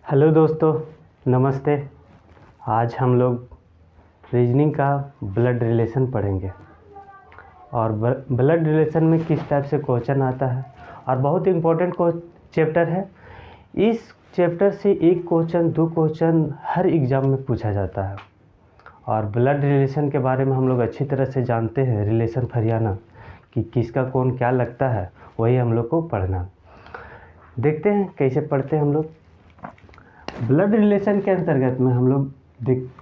Hello दोस्तों, नमस्ते। आज हम लोग रीजनिंग का ब्लड रिलेशन पढ़ेंगे और ब्लड रिलेशन में किस टाइप से क्वेश्चन आता है और बहुत इम्पोर्टेंट चैप्टर है। इस चैप्टर से एक क्वेश्चन 2 क्वेश्चन हर एग्ज़ाम में पूछा जाता है और ब्लड रिलेशन के बारे में हम लोग अच्छी तरह से जानते हैं। रिलेशन फरियाना कि किसका कौन क्या लगता है, वही हम लोग को पढ़ना। देखते हैं कैसे पढ़ते हैं हम लोग। ब्लड रिलेशन के अंतर्गत में हम लोग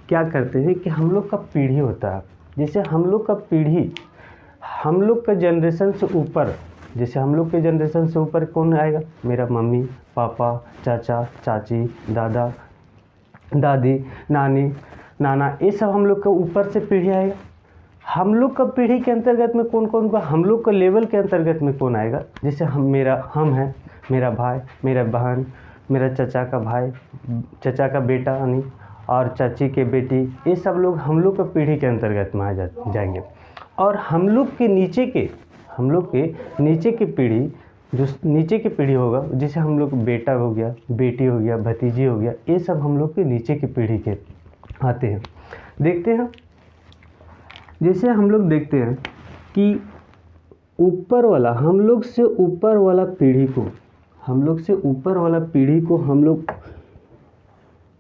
क्या करते हैं कि हम लोग का पीढ़ी होता है। जैसे हम लोग का पीढ़ी, हम लोग का जनरेशन से ऊपर, जैसे हम लोग के जनरेशन से ऊपर कौन आएगा? मेरा मम्मी पापा, चाचा चाची, दादा दादी, नानी नाना, ये सब हम लोग का ऊपर से पीढ़ी आएगा। हम लोग का पीढ़ी के अंतर्गत में कौन कौन का, हम लोग का लेवल के अंतर्गत में कौन आएगा? जैसे हम हैं, मेरा भाई, मेरा बहन, मेरा चाचा का भाई, चाचा का बेटा यानी और चाची के बेटी, ये सब लोग हम लोग का पीढ़ी के अंतर्गत में आ जाएंगे। और हम लोग के नीचे की पीढ़ी, जो नीचे की पीढ़ी होगा, जैसे हम लोग बेटा हो गया, बेटी हो गया, भतीजी हो गया, ये सब हम लोग के नीचे की पीढ़ी के आते हैं। देखते हैं, जैसे हम लोग देखते हैं कि ऊपर वाला, हम लोग से ऊपर वाला पीढ़ी को हम लोग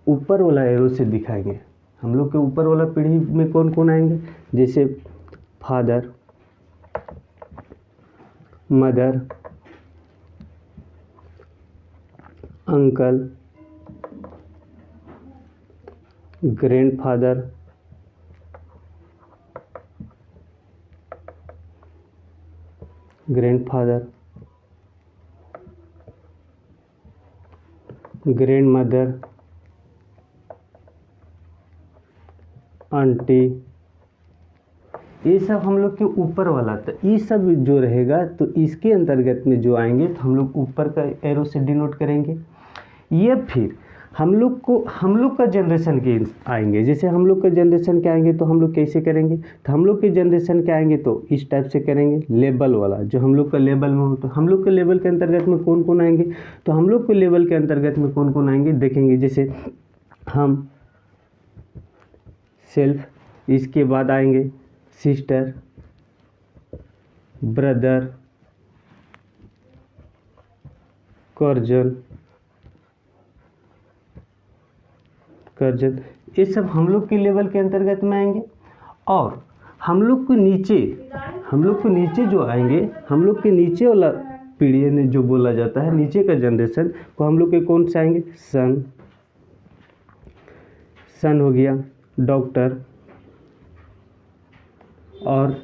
ऊपर वाला एरो से दिखाएंगे। हम लोग के ऊपर वाला पीढ़ी में कौन कौन आएंगे? जैसे father, mother, uncle, grandfather, grand mother, aunty, ये सब हम लोग के ऊपर वाला। तो ये सब जो रहेगा, तो इसके अंतर्गत में जो आएंगे तो हम लोग ऊपर का एरो से डिनोट करेंगे। ये फिर हम लोग का जनरेशन के आएंगे। जैसे हम लोग का जनरेशन के आएंगे तो हम लोग कैसे करेंगे? तो हम लोग के जनरेशन के आएंगे तो इस टाइप से करेंगे, लेवल वाला। जो हम लोग का लेवल में हो, तो हम लोग के लेवल के अंतर्गत में कौन कौन आएंगे? तो हम लोग के लेवल के अंतर्गत में कौन कौन आएंगे देखेंगे। जैसे हम, सेल्फ, इसके बाद आएंगे सिस्टर, ब्रदर, कर्जन, ये सब हम लोग के लेवल के अंतर्गत में आएंगे। और हम लोग को नीचे जो आएंगे, हम लोग के नीचे वाला पीढ़ी ने जो बोला जाता है, नीचे का जनरेशन को हम लोग के कौन से आएंगे? सन हो गया, डॉक्टर, और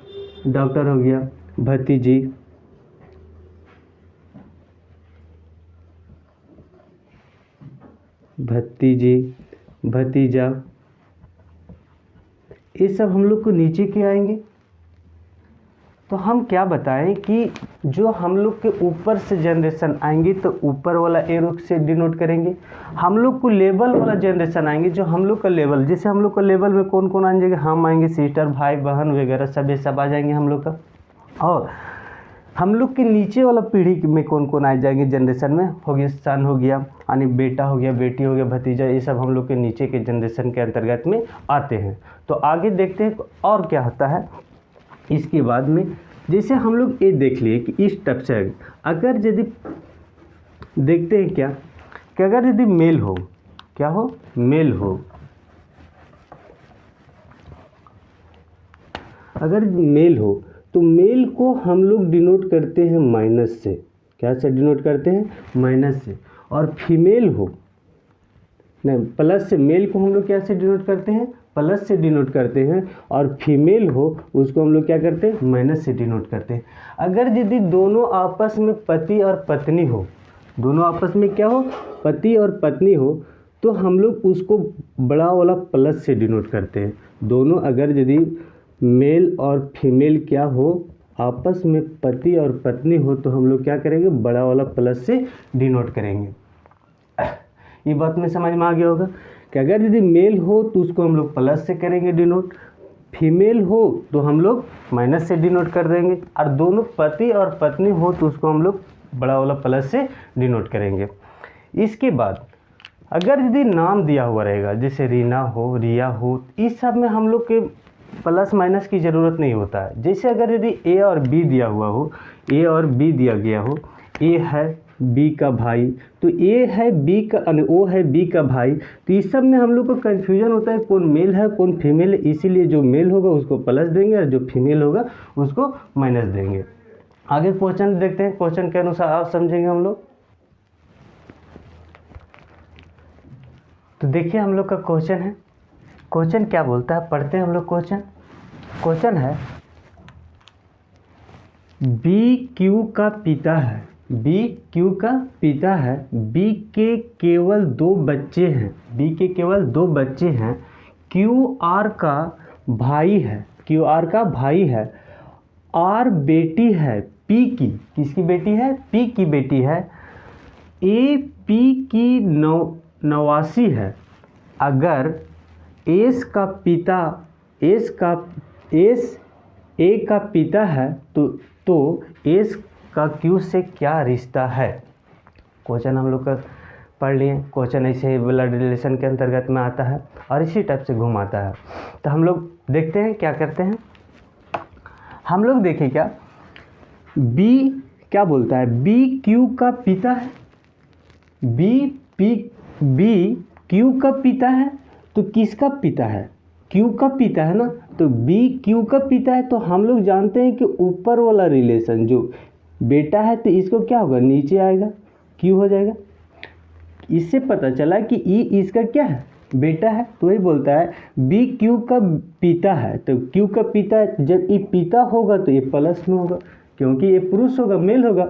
डॉक्टर हो गया, भतीजी, भतीजा, ये सब हम लोग को नीचे के आएंगे। तो हम क्या बताएं कि जो हम लोग के ऊपर से जनरेशन आएंगे तो ऊपर वाला एरो से डिनोट करेंगे। हम लोग को लेवल वाला जनरेशन आएंगे, जो हम लोग का लेवल, जैसे हम लोग का लेवल में कौन कौन आ जाएंगे? हम आएंगे, सिस्टर, भाई बहन वगैरह सब, ये सब आ जाएंगे हम लोग का। और हम लोग के नीचे वाला पीढ़ी में कौन कौन आ जाएंगे जनरेशन में? हो गया सन हो गया, यानी बेटा हो गया, बेटी हो गया, भतीजा, ये सब हम लोग के नीचे के जनरेशन के अंतर्गत में आते हैं। तो आगे देखते हैं और क्या होता है इसके बाद में। जैसे हम लोग ये देख लिए कि इस टाइप से अगर यदि देखते हैं क्या कि अगर यदि मेल हो, क्या हो? मेल हो। अगर मेल हो तो मेल को हम लोग डिनोट करते हैं माइनस से। क्या से डिनोट करते हैं? माइनस से। और फीमेल हो, नहीं, प्लस से। मेल को हम लोग क्या से डिनोट करते हैं? प्लस से डिनोट करते हैं। और फीमेल हो उसको हम लोग क्या करते हैं? माइनस से डिनोट करते हैं। अगर यदि दोनों आपस में पति और पत्नी हो, दोनों आपस में क्या हो? पति और पत्नी हो, तो हम लोग उसको बड़ा वाला प्लस से डिनोट करते हैं। दोनों अगर यदि मेल और फीमेल क्या हो, आपस में पति और पत्नी हो, तो हम लोग क्या करेंगे? बड़ा वाला प्लस से डिनोट करेंगे। ये बात में समझ में आ गया होगा कि अगर यदि मेल हो तो उसको हम लोग प्लस से करेंगे डिनोट, फीमेल हो तो हम लोग माइनस से डिनोट कर देंगे, और दोनों पति और पत्नी हो तो उसको हम लोग बड़ा वाला प्लस से डिनोट करेंगे। इसके बाद अगर यदि नाम दिया हुआ रहेगा, जैसे रीना हो, रिया हो, इस सब में हम लोग के प्लस माइनस की ज़रूरत नहीं होता है। जैसे अगर यदि ए और बी दिया हुआ हो, ए और बी दिया गया हो, ए है बी का भाई, तो ए है बी का, ओ है बी का भाई, तो इस सब में हम लोग को कन्फ्यूजन होता है कौन मेल है कौन फीमेल है, इसीलिए जो मेल होगा उसको प्लस देंगे और जो फीमेल होगा उसको माइनस देंगे। आगे क्वेश्चन देखते हैं, क्वेश्चन के अनुसार आप समझेंगे हम लोग। तो देखिए हम लोग का क्वेश्चन है, क्वेश्चन क्या बोलता है, पढ़ते हैं हम लोग क्वेश्चन। क्वेश्चन है बी क्यू का पिता है, बी क्यू का पिता है, बी के केवल 2 बच्चे हैं, बी के केवल 2 बच्चे हैं, क्यू आर का भाई है, क्यू आर का भाई है, आर बेटी है पी की, किसकी बेटी है, पी की बेटी है, ए पी की नवासी है। अगर एस का पिता, एस ए का पिता है तो एस का क्यू से क्या रिश्ता है। क्वेश्चन हम लोग का पढ़ लिए। क्वेश्चन ऐसे ही ब्लड रिलेशन के अंतर्गत में आता है और इसी टाइप से घुमाता है। तो हम लोग देखते हैं क्या करते हैं। हम लोग देखें क्या, बी क्या बोलता है, बी क्यू का पिता है, बी क्यू का पिता है, तो किसका पिता है, क्यू का पिता है ना, तो बी क्यू का पिता है। तो हम लोग जानते हैं कि ऊपर वाला रिलेशन जो बेटा है तो इसको क्या होगा, नीचे आएगा, क्यू हो जाएगा। इससे पता चला कि ई इसका क्या है, बेटा है। तो वही बोलता है बी क्यू का पिता है, तो क्यू का पिता है, जब ये पिता होगा तो ये प्लस में होगा क्योंकि ये पुरुष होगा, मेल होगा।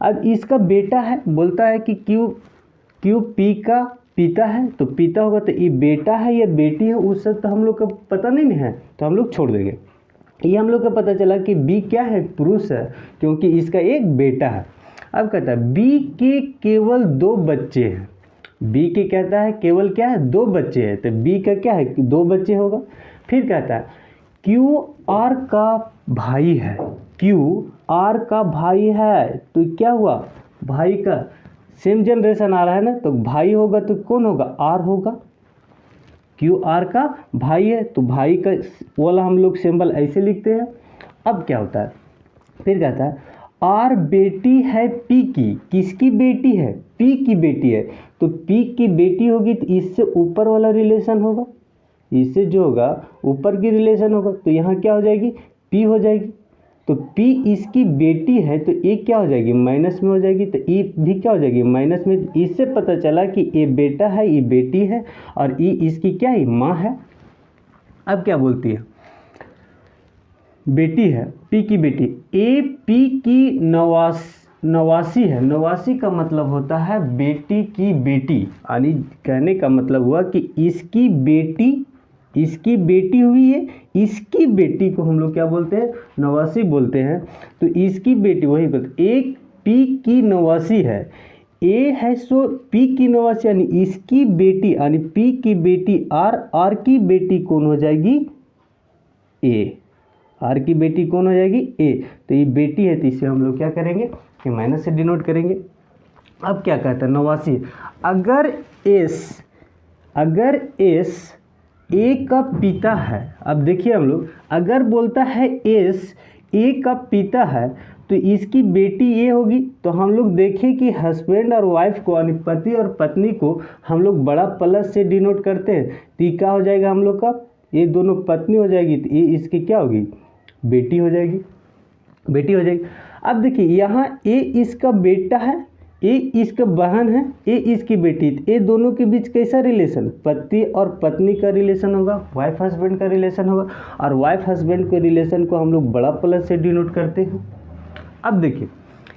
अब इसका बेटा है, बोलता है कि क्यू पी का पिता है, तो पिता होगा, तो ये बेटा है या बेटी है उससे तो हम लोग का पता नहीं है, तो हम लोग छोड़ देंगे। ये हम लोग का पता चला कि बी क्या है, पुरुष है क्योंकि इसका एक बेटा है। अब कहता है बी के केवल 2 बच्चे हैं, बी के कहता है केवल क्या है, 2 बच्चे हैं, तो बी का क्या है, 2 बच्चे होगा। फिर कहता है क्यू आर का भाई है, क्यू आर का भाई है, तो क्या हुआ, भाई का सेम जनरेशन आ रहा है ना, तो भाई होगा तो कौन होगा, आर होगा, क्यू आर का भाई है, तो भाई का वाला हम लोग सिंबल ऐसे लिखते हैं। अब क्या होता है, फिर कहता है आर बेटी है पी की, किसकी बेटी है, पी की बेटी है, तो पी की बेटी होगी तो इससे ऊपर वाला रिलेशन होगा, इससे जो होगा ऊपर की रिलेशन होगा, तो यहाँ क्या हो जाएगी, पी हो जाएगी। तो P इसकी बेटी है तो ए क्या हो जाएगी, माइनस में हो जाएगी, तो E भी क्या हो जाएगी, माइनस में। इससे पता चला कि ए बेटा है, ये बेटी है और E इसकी क्या है, माँ है। अब क्या बोलती है, बेटी है, P की बेटी, ए P की नवासी है, नवासी का मतलब होता है बेटी की बेटी, यानी कहने का मतलब हुआ कि इसकी बेटी हुई है, इसकी बेटी को हम लोग क्या बोलते हैं, नवासी बोलते हैं। तो इसकी बेटी वही बोलते, एक पी की नवासी है, ए है सो पी की नवासी, यानी इसकी बेटी, यानी पी की बेटी आर की बेटी कौन हो जाएगी, ए, आर की बेटी कौन हो जाएगी, ए। तो ये बेटी है तो इसे हम लोग क्या करेंगे, कि माइनस से डिनोट करेंगे। अब क्या कहता है, नवासी, अगर एस ए का पिता है, अब देखिए हम लोग, अगर बोलता है एस ए का पिता है तो इसकी बेटी ए होगी, तो हम लोग देखें कि हस्बैंड और वाइफ को, यानी पति और पत्नी को हम लोग बड़ा प्लस से डिनोट करते हैं, तो ये क्या हो जाएगा हम लोग का, ये दोनों पत्नी हो जाएगी, तो ये इसकी क्या होगी, बेटी हो जाएगी, बेटी हो जाएगी। अब देखिए यहाँ ए इसका बेटा है, ए इसका बहन है, ए इसकी बेटी, ए दोनों के बीच कैसा रिलेशन, पति और पत्नी का रिलेशन होगा, वाइफ हस्बैंड का रिलेशन होगा, और वाइफ हस्बैंड के रिलेशन को हम लोग बड़ा प्लस से डिनोट करते हैं। अब देखिए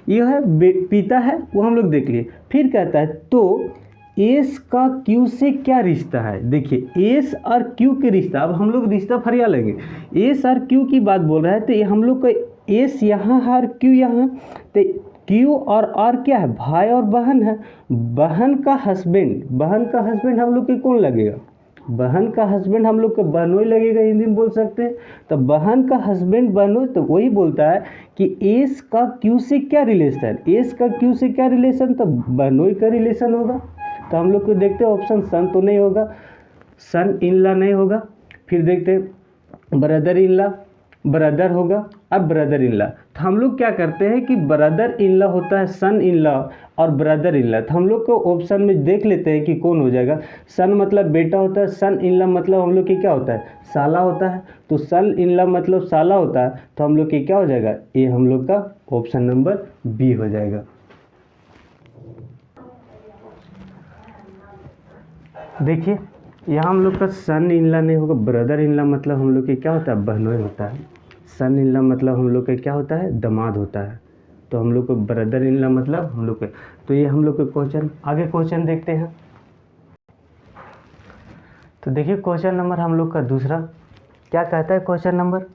यह है पिता है, वो हम लोग देख लिए। फिर कहता है तो एस का क्यू से क्या रिश्ता है, देखिए एस और क्यू के रिश्ता, अब हम लोग रिश्ता फरिया लेंगे, एस और क्यू की बात बोल रहा है, तो ये हम लोग का एस यहाँ है और क्यू यहाँ, तो क्यू और आर क्या है, भाई और बहन है, बहन का हस्बैंड हम लोग के कौन लगेगा, बहन का हस्बैंड हम लोग का बहनोई लगेगा, हिंदी में बोल सकते हैं। तो बहन का हस्बैंड बहनोई, तो वही बोलता है कि एस का क्यू से क्या रिलेशन, एस का क्यू से क्या रिलेशन, तो बहनोई का रिलेशन होगा। तो हम लोग को देखते हैं ऑप्शन सन तो नहीं होगा, सन इन लॉ नहीं होगा। फिर देखते हैं ब्रदर इन लॉ, ब्रदर होगा, अब ब्रदर इन लॉ। तो हम लोग क्या करते हैं कि ब्रदर इन लॉ होता है सन इन लॉ और ब्रदर इन लॉ, तो हम लोग को ऑप्शन में देख लेते हैं कि कौन हो जाएगा। सन मतलब बेटा होता है, सन इन लॉ मतलब हम लोग की क्या होता है, साला होता है। तो सन इन लॉ मतलब साला होता है, तो हम लोग की क्या हो जाएगा, ये हम लोग का ऑप्शन नंबर बी हो जाएगा। देखिए यहाँ हम लोग का सन इन लॉ नहीं होगा, ब्रदर इन लॉ मतलब हम लोग के क्या होता है, बहनोई होता है। सन इन लॉ मतलब हम लोग के क्या होता है, दामाद होता है। तो हम लोग को ब्रदर इन लॉ मतलब हम लोग के, तो ये हम लोग के क्वेश्चन। आगे क्वेश्चन देखते हैं। तो देखिए क्वेश्चन नंबर हम लोग का दूसरा क्या कहता है, क्वेश्चन नंबर,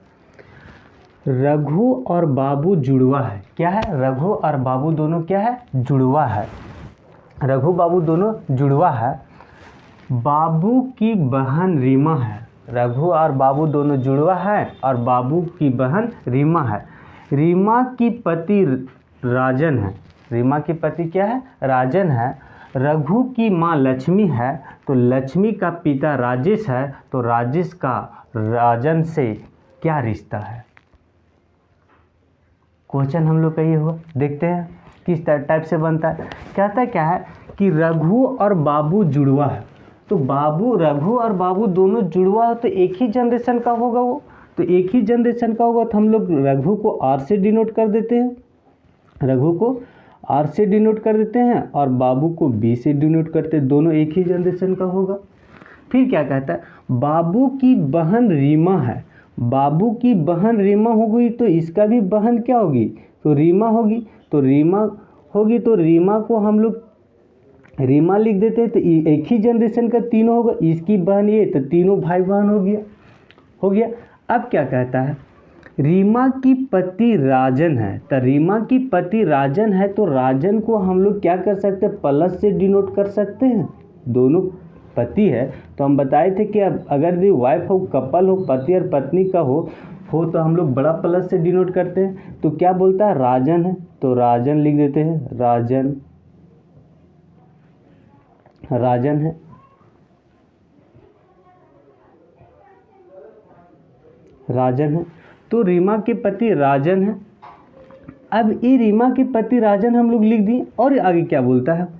रघु और बाबू जुड़वा है। क्या है, रघु और बाबू दोनों क्या है, जुड़वा है। रघु बाबू दोनों जुड़वा है। बाबू की बहन रीमा है। रघु और बाबू दोनों जुड़वा है और बाबू की बहन रीमा है। रीमा की पति राजन है। रीमा की पति क्या है, राजन है। रघु की माँ लक्ष्मी है, तो लक्ष्मी का पिता राजेश है, तो राजेश का राजन से क्या रिश्ता है। क्वेश्चन हम लोग का ये हुआ, देखते हैं किस टाइप से बनता है। कहता क्या है कि रघु और बाबू जुड़वा है। तो बाबू, रघु और बाबू दोनों जुड़वा है, तो एक ही जनरेशन का होगा वो, तो एक ही जनरेशन का होगा। तो हम लोग रघु को आर से डिनोट कर देते हैं, रघु को आर से डिनोट कर देते हैं और बाबू को बी से डिनोट करते हैं, दोनों एक ही जनरेशन का होगा। फिर क्या कहता है, बाबू की बहन रीमा है। बाबू की बहन रीमा हो गई, तो इसका भी बहन क्या होगी, तो रीमा होगी। तो रीमा होगी, तो रीमा को हम लोग रीमा लिख देते हैं, तो एक ही जनरेशन का तीनों होगा। इसकी बहन ये, तो तीनों भाई बहन हो गया। अब क्या कहता है, रीमा की पति राजन है। तो रीमा की पति राजन है, तो राजन को हम लोग क्या कर सकते हैं, प्लस से डिनोट कर सकते हैं। दोनों पति है, तो हम बताए थे कि अगर ये वाइफ हो, कपल हो, पति और पत्नी का हो तो हम लोग बड़ा प्लस से डिनोट करते हैं। तो क्या बोलता है, राजन है, तो राजन लिख देते हैं, राजन, राजन है। राजन है, तो रीमा के पति राजन है। अब ये रीमा के पति राजन हम लोग लिख दिए। और आगे क्या बोलता है,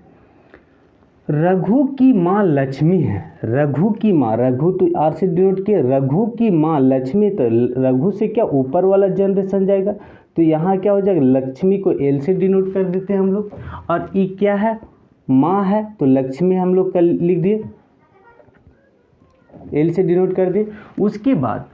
रघु की माँ लक्ष्मी है। रघु की माँ, रघु तो आर से डिनोट किया, रघु की माँ लक्ष्मी, तो रघु से क्या ऊपर वाला जनरेशन जाएगा, तो यहाँ क्या हो जाएगा, लक्ष्मी को एल से डिनोट कर देते हैं हम लोग। और ये क्या है, माँ है, तो लक्ष्मी हम लोग का लिख दिए, एल से डिनोट कर दिए। उसके बाद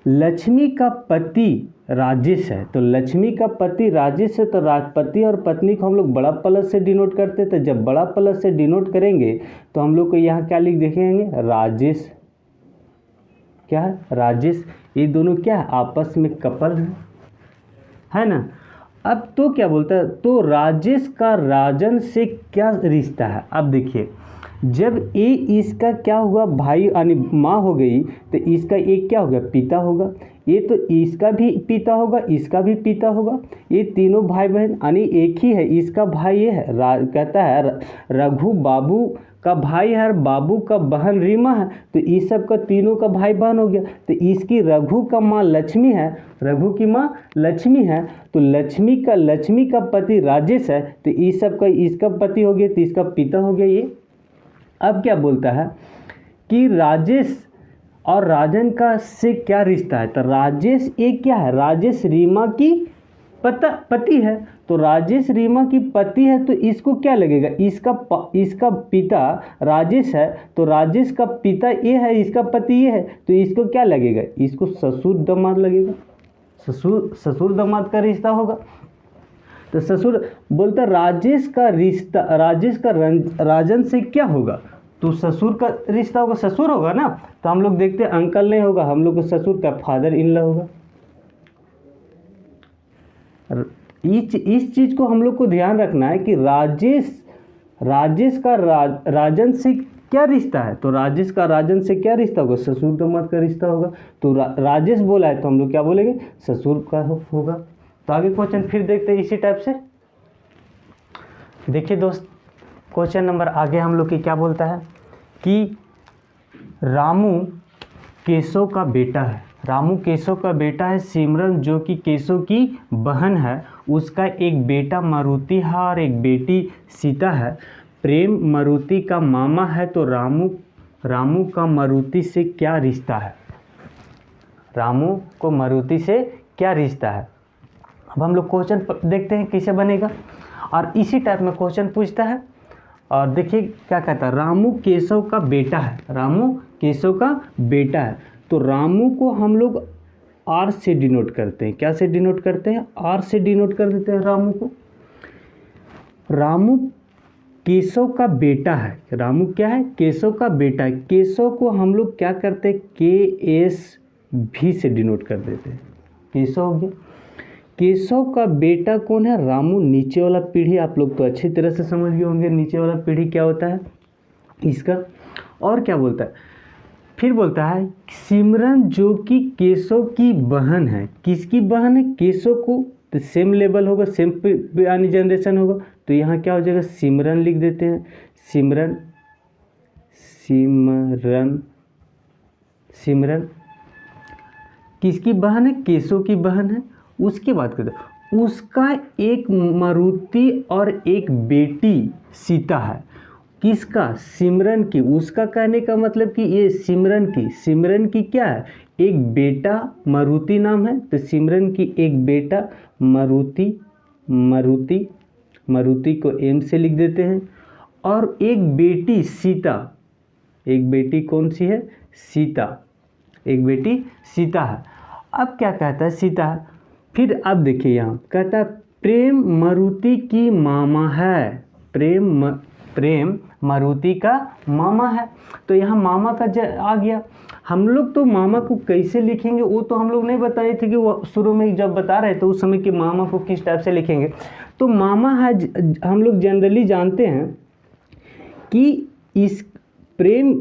लक्ष्मी का पति राजेश है। तो लक्ष्मी का पति राजेश है, तो पति और पत्नी को हम लोग बड़ा प्लस से डिनोट करते। तो जब बड़ा प्लस से डिनोट करेंगे तो हम लोग को यहाँ क्या लिख देखेंगे, राजेश। क्या है, राजेश। ये दोनों क्या है, आपस में कपल है ना। अब तो क्या बोलता है, तो राजेश का राजन से क्या रिश्ता है। अब देखिए, जब ये इसका क्या हुआ, भाई यानी माँ हो गई, तो इसका एक क्या होगा, पिता होगा। ये तो इसका भी पिता होगा, इसका भी पिता होगा। ये तीनों भाई बहन यानी एक ही है। इसका भाई ये है, कहता है रघु बाबू का भाई है और बाबू का बहन रीमा है, तो इस सब का तीनों का भाई बहन हो गया। तो इसकी रघु का माँ लक्ष्मी है, रघु की माँ लक्ष्मी है, तो लक्ष्मी का पति राजेश है, तो इस सब का इसका पति हो गया, तो इसका पिता हो गया ये। अब क्या बोलता है कि राजेश और राजन का से क्या रिश्ता है, तो राजेश एक क्या है, राजेश रीमा की पति है। तो राजेश रीमा की पति है, तो इसको क्या लगेगा, इसका पिता राजेश है, तो राजेश का पिता ये है, इसका पति ये है, तो इसको क्या लगेगा, इसको ससुर दामाद लगेगा। ससुर दामाद का रिश्ता होगा। तो ससुर बोलता राजेश का रिश्ता, राजेश का राजन से क्या होगा, तो ससुर का रिश्ता होगा, ससुर होगा ना। तो हम लोग देखते हैं अंकल नहीं होगा, हम लोग को ससुर का फादर इन लॉ होगा। इस चीज को हम लोग को ध्यान रखना है कि राजेश का राजन से क्या रिश्ता है, तो राजेश का राजन से क्या रिश्ता होगा, ससुर दामाद का रिश्ता होगा। तो राजेश बोला है, तो हम लोग क्या बोलेंगे, ससुर का होगा। तो आगे क्वेश्चन फिर देखते हैं इसी टाइप से। देखिए दोस्त, क्वेश्चन नंबर आगे हम लोग की क्या बोलता है कि रामू केशव का बेटा है। रामू केशव का बेटा है। सिमरन जो कि केशव की बहन है, उसका एक बेटा मारुति है और एक बेटी सीता है। प्रेम मारुति का मामा है, तो रामू का मारुति से क्या रिश्ता है? रामू को मारुति से क्या रिश्ता है? अब हम लोग क्वेश्चन देखते हैं कैसे बनेगा, और इसी टाइप में क्वेश्चन पूछता है। और देखिए क्या कहता है, रामू केशव का बेटा है। रामू केशव का बेटा है, तो रामू को हम लोग आर से डिनोट करते हैं। क्या से डिनोट करते हैं? आर से डिनोट कर देते हैं रामू को। रामू केशव का बेटा है। रामू क्या है? केशव का बेटा है। केशव को हम लोग क्या करते हैं? KSV से डिनोट कर देते हैं। केशव हो गया। केशव का बेटा कौन है? रामू। नीचे वाला पीढ़ी आप लोग तो अच्छी तरह से समझ गए होंगे, नीचे वाला पीढ़ी क्या होता है इसका। और क्या बोलता है? फिर बोलता है सिमरन जो कि केशव की बहन है। किसकी बहन है? केशव को। तो सेम लेवल होगा, सेम यानी जनरेशन होगा, तो यहाँ क्या हो जाएगा? सिमरन लिख देते हैं। सिमरन किसकी बहन है? केशव की बहन है। उसकी बात करते हैं, उसका एक मारुति और एक बेटी सीता है। किसका? सिमरन की। उसका कहने का मतलब कि ये सिमरन की क्या है? एक बेटा मारुति नाम है, तो सिमरन की एक बेटा मारुति को M से लिख देते हैं, और एक बेटी सीता। एक बेटी कौन सी है? सीता। एक बेटी सीता है। अब क्या कहता है? सीता। फिर अब देखिए यहाँ कहता है प्रेम मारुति की मामा है। प्रेम मारुति का मामा है, तो यहाँ मामा का आ गया। हम लोग तो मामा को कैसे लिखेंगे वो तो हम लोग नहीं बताए थे कि वो शुरू में जब बता रहे थे उस समय कि मामा को किस टाइप से लिखेंगे। तो मामा है, हम लोग जनरली जानते हैं कि इस प्रेम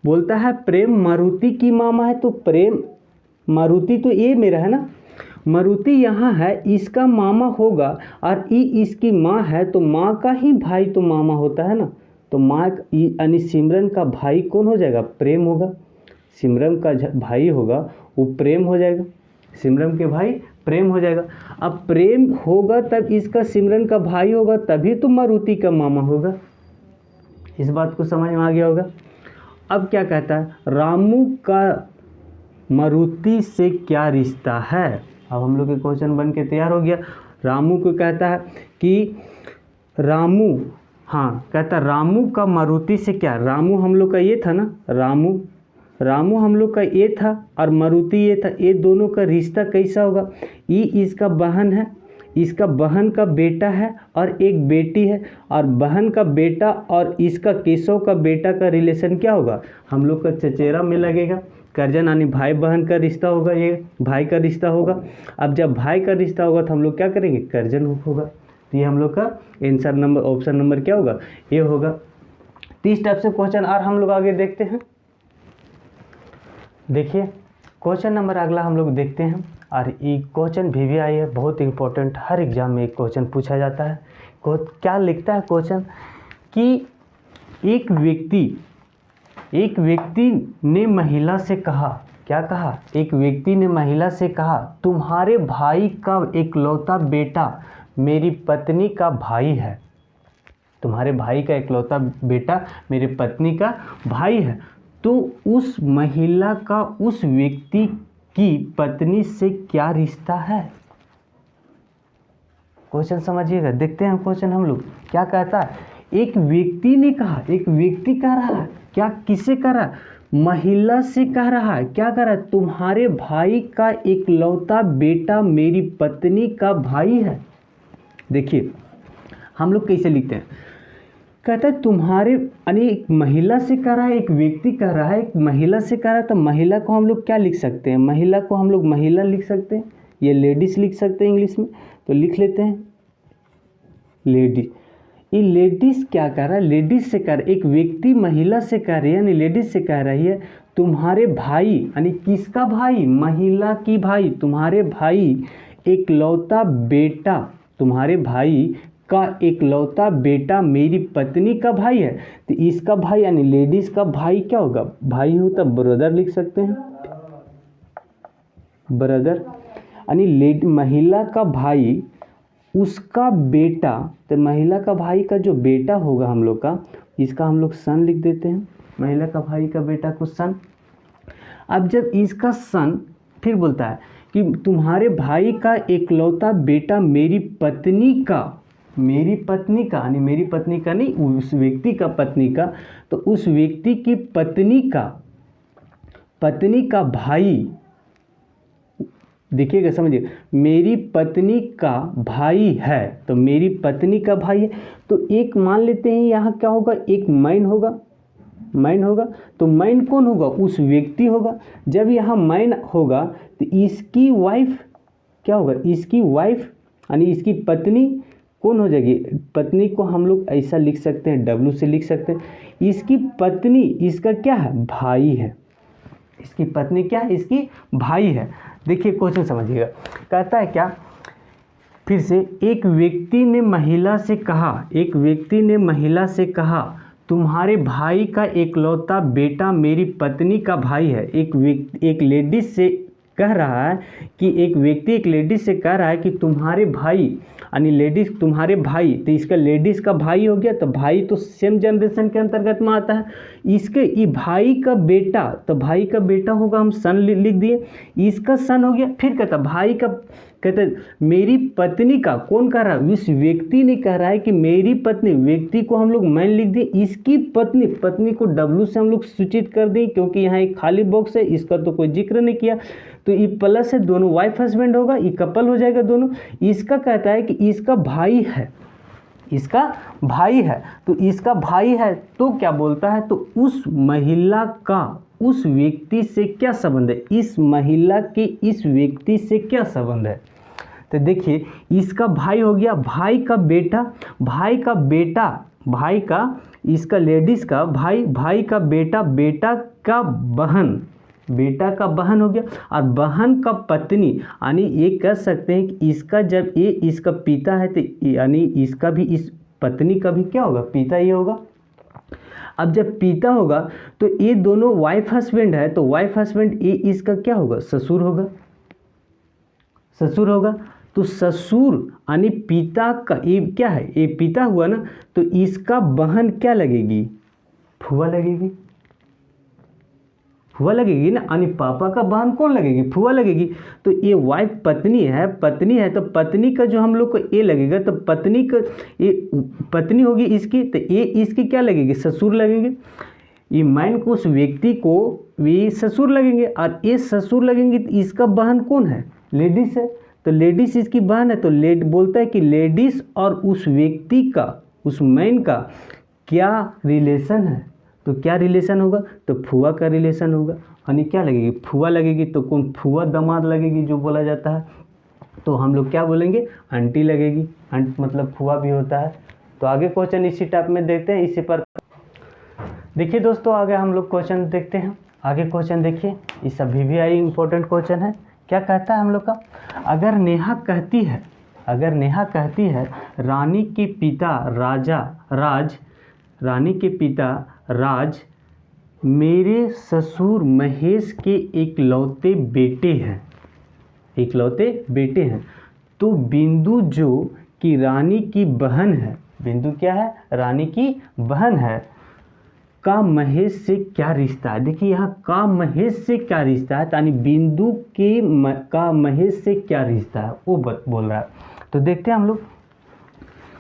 बोलता है प्रेम मारुति की मामा है, तो प्रेम मारुति तो ये मेरा है ना, मारुति यहाँ है, इसका मामा होगा, और ई इसकी माँ है, तो माँ का ही भाई तो मामा होता है ना। तो माँ यानी सिमरन का भाई कौन हो जाएगा? प्रेम होगा। सिमरन का भाई होगा वो प्रेम हो जाएगा। सिमरन के भाई प्रेम हो जाएगा। अब प्रेम होगा तब इसका सिमरन का भाई होगा, तभी तो मारुति का मामा होगा। इस बात को समझ में आ गया होगा। अब क्या कहता है? रामू का मारुति से क्या रिश्ता है? अब हम लोग के क्वेश्चन बन के तैयार हो गया। रामू को कहता है कि कहता रामू का मारुति से क्या? रामू हम लोग का ये था ना, रामू हम लोग का ये था और मारुति ये था। ये दोनों का रिश्ता कैसा होगा? ये इसका बहन है, इसका बहन का बेटा है और एक बेटी है, और बहन का बेटा और इसका केशव का बेटा का रिलेशन क्या होगा? हम लोग का चचेरा में लगेगा। कर्जन यानी भाई बहन का रिश्ता होगा, ये भाई का रिश्ता होगा। अब जब भाई का रिश्ता होगा तो हम लोग क्या करेंगे? कर्जन होगा। तो ये हम लोग का आंसर नंबर, ऑप्शन नंबर क्या होगा? ये होगा। तो इस टाइप से क्वेश्चन और हम लोग आगे देखते हैं। देखिए क्वेश्चन नंबर अगला हम लोग देखते हैं, और ये क्वेश्चन VVI है, बहुत इंपॉर्टेंट, हर एग्जाम में एक क्वेश्चन पूछा जाता है। क्या लिखता है क्वेश्चन कि एक व्यक्ति ने महिला से कहा, क्या कहा? एक व्यक्ति ने महिला से कहा तुम्हारे भाई का इकलौता बेटा मेरी पत्नी का भाई है। तुम्हारे भाई का इकलौता बेटा मेरी पत्नी का भाई है, तो उस महिला का उस व्यक्ति की पत्नी से क्या रिश्ता है? क्वेश्चन समझिएगा। देखते हैं क्वेश्चन हम लोग क्या कहता है। एक व्यक्ति ने कहा, एक व्यक्ति कह रहा है, क्या किसे कह रहा है? महिला से कह रहा है। क्या कह रहा है? तुम्हारे भाई का इकलौता बेटा मेरी पत्नी का भाई है। देखिए हम लोग कैसे लिखते हैं, कहता है तुम्हारे, यानी एक महिला से कह रहा है, एक व्यक्ति कह रहा है, एक महिला से कह रहा है, तो महिला को हम लोग क्या लिख सकते हैं? महिला को हम लोग महिला लिख सकते हैं, ये लेडीज लिख सकते हैं इंग्लिश में, तो लिख लेते हैं लेडी। ये लेडीज क्या कह रहा है? लेडीज से कह रहा है, एक व्यक्ति महिला से कह रही है, यानी लेडीज से कह रही है तुम्हारे भाई, यानी किसका भाई? महिला की भाई। तुम्हारे भाई इकलौता बेटा, तुम्हारे भाई का इकलौता बेटा मेरी पत्नी का भाई है। तो इसका भाई यानी लेडीज का भाई क्या होगा, भाई हो तब ब्रदर लिख सकते हैं, ब्रदर। यानी महिला का भाई उसका बेटा, तो महिला का भाई का जो बेटा होगा हम लोग का, इसका हम लोग सन लिख देते हैं, महिला का भाई का बेटा को सन। अब जब इसका सन फिर बोलता है कि तुम्हारे भाई का इकलौता बेटा मेरी पत्नी का, मेरी पत्नी का यानी मेरी पत्नी का नहीं, उस व्यक्ति का पत्नी का, तो उस व्यक्ति की पत्नी का भाई, देखिएगा समझिए, मेरी पत्नी का भाई है, तो मेरी पत्नी का भाई है, तो एक मान लेते हैं यहाँ क्या होगा, एक मैन होगा, मैन होगा, तो मैन कौन होगा, उस व्यक्ति होगा। जब यहाँ मैन होगा तो इसकी वाइफ क्या होगा, इसकी वाइफ यानी इसकी पत्नी कौन हो जाएगी, पत्नी को हम लोग ऐसा लिख सकते हैं, डब्ल्यू से लिख सकते हैं, इसकी पत्नी इसका क्या है, भाई है, इसकी पत्नी क्या है, इसकी भाई है। देखिए क्वेश्चन समझिएगा, कहता है क्या, फिर से, एक व्यक्ति ने महिला से कहा, एक व्यक्ति ने महिला से कहा तुम्हारे भाई का इकलौता बेटा मेरी पत्नी का भाई है। एक लेडीज से कह रहा है कि एक व्यक्ति एक लेडीज से कह रहा है कि तुम्हारे भाई यानी लेडीज तुम्हारे भाई, तो इसका लेडीज का भाई हो गया, तो भाई तो सेम जनरेशन के अंतर्गत में आता है। इसके ये भाई का बेटा, तो भाई का बेटा होगा, हम सन लिख दिए, इसका सन हो गया। फिर कहता भाई का, कहते मेरी पत्नी का, कौन कह रहा है, इस व्यक्ति ने कह रहा है कि मेरी पत्नी, व्यक्ति को हम लोग मैन लिख दिए, इसकी पत्नी, पत्नी को डब्ल्यू से हम लोग सूचित कर दें क्योंकि यहाँ एक खाली बॉक्स है, इसका तो कोई जिक्र नहीं किया, तो ये प्लस है, दोनों वाइफ हस्बैंड होगा, ये कपल हो जाएगा दोनों। इसका कहता है कि इसका भाई है, इसका भाई है, तो इसका भाई है तो क्या बोलता है, तो उस महिला का उस व्यक्ति से क्या संबंध है, इस महिला के इस व्यक्ति से क्या संबंध है। तो देखिए इसका भाई हो गया, भाई का बेटा, भाई का बेटा, भाई का इसका लेडीज़ का भाई, भाई का बेटा, बेटा का बहन, बेटा का बहन हो गया, और बहन का पत्नी, यानी ये कह सकते हैं कि इसका जब ये इसका पिता है तो यानी इसका भी इस पत्नी का भी क्या होगा, पिता ये होगा। अब जब पिता होगा तो ये दोनों वाइफ हस्बैंड है, तो वाइफ हस्बैंड ये इसका क्या होगा, ससुर होगा, ससुर होगा। तो ससुर यानी पिता का ये क्या है, ये पिता हुआ ना, तो इसका बहन क्या लगेगी, फुआ लगेगी, फुआ लगेगी ना, यानी पापा का बहन कौन लगेगी, फुआ लगेगी। तो ये वाइफ पत्नी है, पत्नी है, तो पत्नी का जो हम लोग को ये लगेगा, तो पत्नी का ये पत्नी होगी इसकी, तो ये इसकी क्या लगेगी, ससुर लगेंगे। ये मैन को उस व्यक्ति को ये ससुर लगेंगे, और ये ससुर लगेंगे, तो इसका बहन कौन है, लेडीज़ है, तो लेडीज़ इसकी बहन है। तो बोलता है कि लेडीज़ और उस व्यक्ति का, उस मैन का क्या रिलेशन है, तो क्या रिलेशन होगा, तो फुआ का रिलेशन होगा, यानी क्या लगेगी, फुआ लगेगी। तो कौन, फुआ दामाद लगेगी जो बोला जाता है, तो हम लोग क्या बोलेंगे, आंटी लगेगी, आंट मतलब फुआ भी होता है। तो आगे क्वेश्चन इसी टाइप में देखते हैं, इसी पर देखिए दोस्तों, आगे हम लोग क्वेश्चन देखते हैं। आगे क्वेश्चन देखिए, इस अभी भी आई इम्पोर्टेंट क्वेश्चन है। क्या कहता है हम लोग का, अगर नेहा कहती है, अगर नेहा कहती है रानी के पिता रानी के पिता राज मेरे ससुर महेश के इकलौते बेटे हैं, इकलौते बेटे हैं, तो बिंदु जो कि रानी की बहन है, बिंदु क्या है, रानी की बहन है, का महेश से क्या रिश्ता है। देखिए यहाँ का महेश से क्या रिश्ता है, यानी बिंदु के का महेश से क्या रिश्ता है वो बोल रहा है। तो देखते हैं हम लोग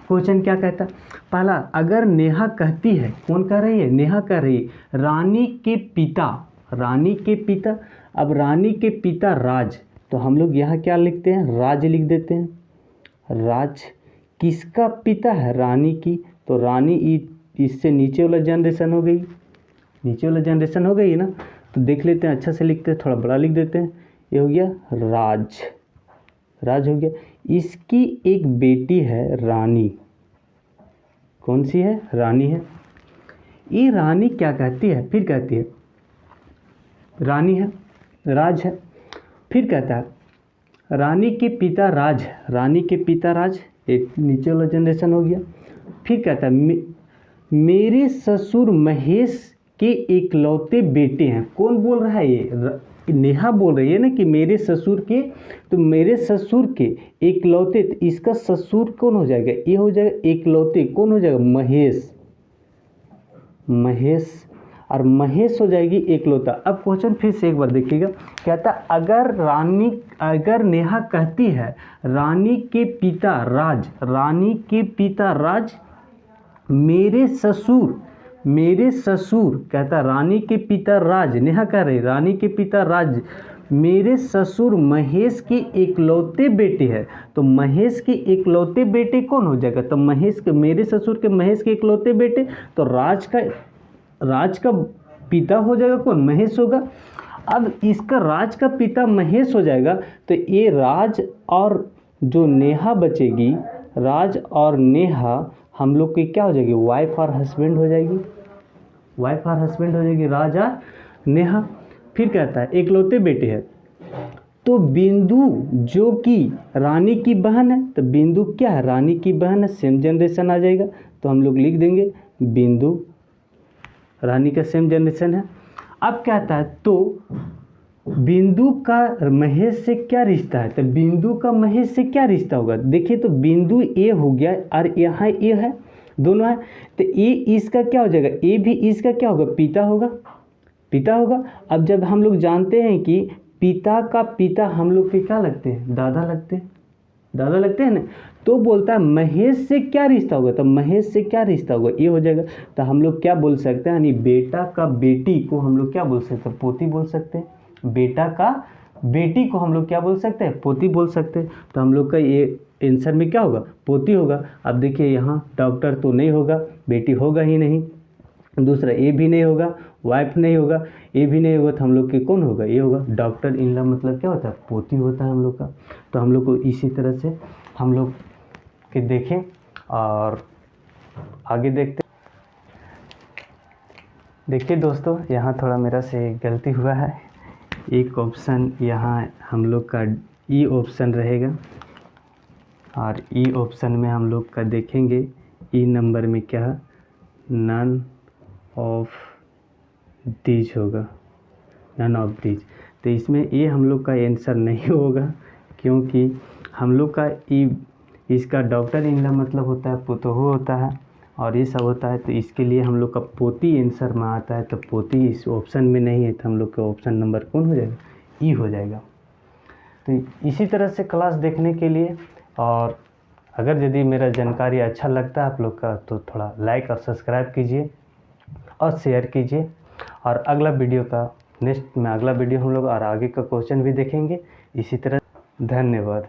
क्वेश्चन क्या कहता है। पहला, अगर नेहा कहती है, कौन कह रही है, नेहा कह रही है रानी के पिता, रानी के पिता। अब रानी के पिता राज, तो हम लोग यहाँ क्या लिखते हैं, राज लिख देते हैं। राज किसका पिता है, रानी की, तो रानी इससे नीचे वाला जनरेशन हो गई, नीचे वाला जनरेशन हो गई ना। तो देख लेते हैं, अच्छा से लिखते हैं, थोड़ा बड़ा लिख देते हैं। ये हो गया राज, राज हो गया। इसकी एक बेटी है रानी, कौन सी है, रानी है। ये रानी क्या कहती है, फिर कहती है रानी है, राज है। फिर कहता है रानी के पिता राज, रानी के पिता राज, एक नीचे वाला जनरेशन हो गया। फिर कहता है मेरे ससुर महेश के इकलौते बेटे हैं। कौन बोल रहा है? ये नेहा बोल रही है ना कि मेरे ससुर के, तो मेरे ससुर के इकलौते, तो इसका ससुर कौन हो जाएगा? ये हो जाएगा इकलौते, कौन हो जाएगा? महेश, महेश, और महेश हो जाएगी इकलौता। अब क्वेश्चन फिर से एक बार देखिएगा, कहता अगर नेहा कहती है रानी के पिता राज, रानी के पिता राज मेरे ससुर कहता रानी के पिता राज, नेहा कह रही रानी के पिता राज मेरे ससुर महेश के इकलौते बेटे हैं, तो महेश के इकलौते बेटे कौन हो जाएगा? तो महेश के, मेरे ससुर के महेश के इकलौते बेटे, तो राज का पिता हो जाएगा कौन? महेश होगा। अब इसका राज का पिता महेश हो जाएगा, तो ये राज और जो नेहा बचेगी, राज और नेहा हम लोग की क्या हो जाएगी? वाइफ और हस्बैंड हो जाएगी, वाइफ और हस्बैंड हो जाएगी राज और नेहा। फिर कहता है इकलौते बेटे हैं, तो बिंदु जो कि रानी की बहन है, तो बिंदु क्या है? रानी की बहन है, सेम जनरेशन आ जाएगा, तो हम लोग लिख देंगे बिंदु रानी का सेम जनरेशन है। अब कहता है तो बिंदु का महेश से क्या रिश्ता है? तो बिंदु का महेश से क्या रिश्ता होगा? देखिए तो बिंदु ए हो गया और यहाँ ए है, दोनों है, तो ए इसका क्या हो जाएगा? ए भी इसका क्या होगा? पिता होगा, पिता होगा। अब जब हम लोग जानते हैं कि पिता का पिता हम लोग के क्या लगते हैं? दादा लगते हैं, दादा लगते हैं ना। तो बोलता है महेश से क्या रिश्ता होगा? तो महेश से क्या रिश्ता होगा? ये हो जाएगा। तो हम लोग क्या बोल सकते हैं? यानी बेटा का बेटी को हम लोग क्या बोल सकते हैं? पोती बोल सकते हैं। बेटा का बेटी को हम लोग क्या बोल सकते हैं? पोती बोल सकते हैं। तो हम लोग का ये आंसर में क्या होगा? पोती होगा। अब देखिए यहाँ डॉक्टर तो नहीं होगा, बेटी होगा ही नहीं, दूसरा ए भी नहीं होगा, वाइफ नहीं होगा, ए भी नहीं होगा, तो हम लोग के कौन होगा? ये होगा। डॉक्टर इनला मतलब क्या होता है? पोती होता है हम लोग का। तो हम लोग को इसी तरह से हम लोग के देखें और आगे देखते। देखिए दोस्तों, यहाँ थोड़ा मेरा से गलती हुआ है। एक ऑप्शन यहाँ हम लोग का ई ऑप्शन रहेगा और ई ऑप्शन में हम लोग का देखेंगे ई नंबर में क्या है? नन ऑफ दीज होगा, नन ऑफ दीज। तो इसमें ये हम लोग का आंसर नहीं होगा, क्योंकि हम लोग का ई, इसका डॉक्टर इनला मतलब होता है पुतोहू होता है और ये सब होता है, तो इसके लिए हम लोग का पोती आंसर में आता है। तो पोती इस ऑप्शन में नहीं है, तो हम लोग का ऑप्शन नंबर कौन हो जाएगा? ई हो जाएगा। तो इसी तरह से क्लास देखने के लिए, और अगर यदि मेरा जानकारी अच्छा लगता है आप लोग का, तो थोड़ा लाइक और सब्सक्राइब कीजिए और शेयर कीजिए। और अगला वीडियो का नेक्स्ट में अगला वीडियो हम लोग और आगे का क्वेश्चन भी देखेंगे इसी तरह। धन्यवाद।